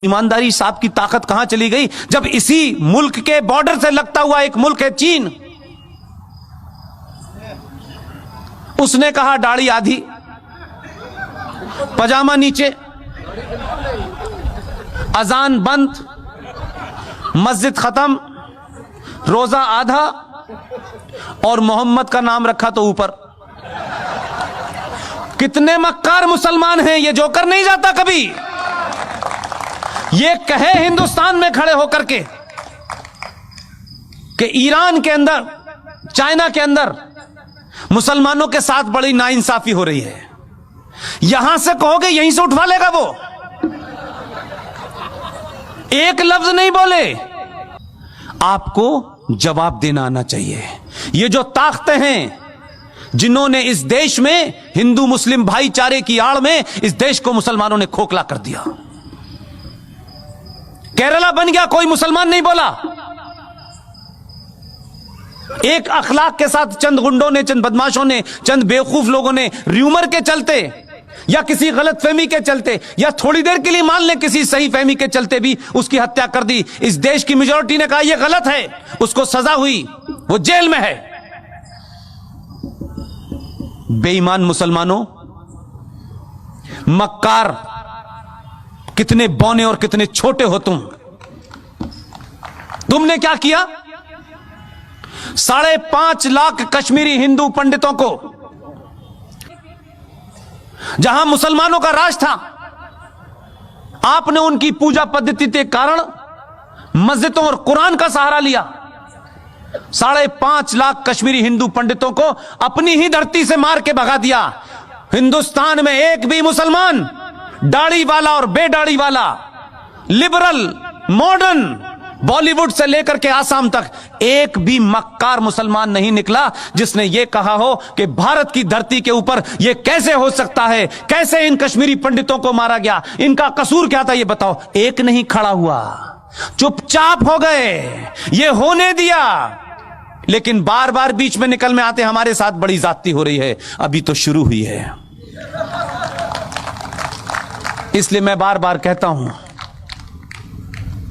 ईमानदारी साहब की ताकत कहां चली गई जब इसी मुल्क के बॉर्डर से लगता हुआ एक मुल्क है चीन, उसने कहा दाढ़ी आधी पजामा नीचे, अजान बंद, मस्जिद खत्म, रोजा आधा और मोहम्मद का नाम रखा तो ऊपर। कितने मक्कार मुसलमान हैं, ये जोकर नहीं जाता कभी। ये कहे हिंदुस्तान में खड़े होकर के कि ईरान के अंदर, चाइना के अंदर मुसलमानों के साथ बड़ी नाइंसाफी हो रही है, यहां से कहोगे यहीं से उठवा लेगा वो। एक लफ्ज नहीं बोले, आपको जवाब देना आना चाहिए। ये जो ताकतें हैं जिन्होंने इस देश में हिंदू मुस्लिम भाईचारे की आड़ में इस देश को मुसलमानों ने खोखला कर दिया। केरला बन गया, कोई मुसलमान नहीं बोला। एक अखलाक के साथ चंद गुंडों ने, चंद बदमाशों ने, चंद बेवकूफ लोगों ने र्यूमर के चलते या किसी गलत फहमी के चलते या थोड़ी देर के लिए मान ले किसी सही फहमी के चलते भी उसकी हत्या कर दी। इस देश की मेजॉरिटी ने कहा यह गलत है, उसको सजा हुई, वो जेल में है। बेईमान मुसलमानों, मक्कार, कितने बौने और कितने छोटे हो तुमने क्या किया? 5.5 लाख कश्मीरी हिंदू पंडितों को, जहां मुसलमानों का राज था, आपने उनकी पूजा पद्धति के कारण मस्जिदों और कुरान का सहारा लिया। 5.5 लाख कश्मीरी हिंदू पंडितों को अपनी ही धरती से मार के भगा दिया। हिंदुस्तान में एक भी मुसलमान, दाढ़ी वाला और बेदाढ़ी वाला, लिबरल, मॉडर्न, बॉलीवुड से लेकर के आसाम तक एक भी मक्कार मुसलमान नहीं निकला जिसने यह कहा हो कि भारत की धरती के ऊपर यह कैसे हो सकता है, कैसे इन कश्मीरी पंडितों को मारा गया, इनका कसूर क्या था, यह बताओ। एक नहीं खड़ा हुआ, चुपचाप हो गए, यह होने दिया। लेकिन बार बार बीच में निकल में आते हमारे साथ बड़ी ज्यादती हो रही है, अभी तो शुरू हुई है। इसलिए मैं बार बार कहता हूं,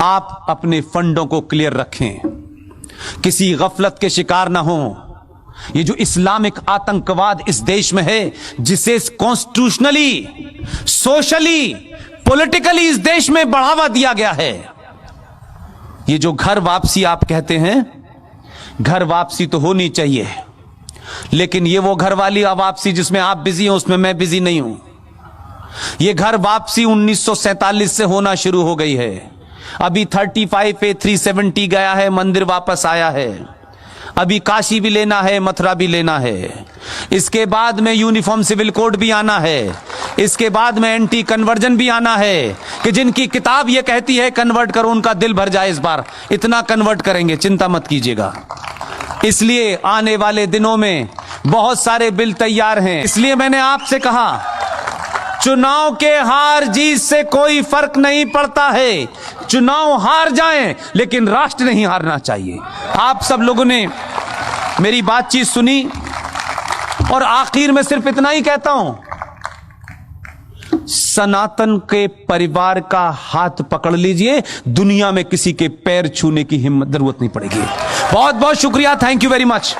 आप अपने फंडों को क्लियर रखें, किसी गफलत के शिकार ना हो। ये जो इस्लामिक आतंकवाद इस देश में है, जिसे कॉन्स्टिट्यूशनली, सोशली, पॉलिटिकली इस देश में बढ़ावा दिया गया है, ये जो घर वापसी आप कहते हैं, घर वापसी तो होनी चाहिए, लेकिन ये वो घर वाली वापसी जिसमें आप बिजी हो, उसमें मैं बिजी नहीं हूं। ये घर वापसी 1947 से होना शुरू हो गई है। अभी 35A 370 गया है, मंदिर वापस आया है। अभी काशी भी लेना है, मथुरा भी लेना है। इसके बाद में यूनिफॉर्म सिविल कोड भी आना है। इसके बाद में एंटी कन्वर्जन भी आना है कि जिनकी किताब ये कहती है कन्वर्ट करो, उनका दिल भर जाए। इस बार इतना कन्वर्ट करेंगे, चिंता मत कीजिएगा। इसलिए आने वाले दिनों में बहुत सारे बिल तैयार हैं। इसलिए मैंने आपसे कहा, चुनाव के हार जीत से कोई फर्क नहीं पड़ता है। चुनाव हार जाएं, लेकिन राष्ट्र नहीं हारना चाहिए। आप सब लोगों ने मेरी बातचीत सुनी और आखिर में सिर्फ इतना ही कहता हूं, सनातन के परिवार का हाथ पकड़ लीजिए, दुनिया में किसी के पैर छूने की हिम्मत, जरूरत नहीं पड़ेगी। बहुत बहुत शुक्रिया, थैंक यू वेरी मच।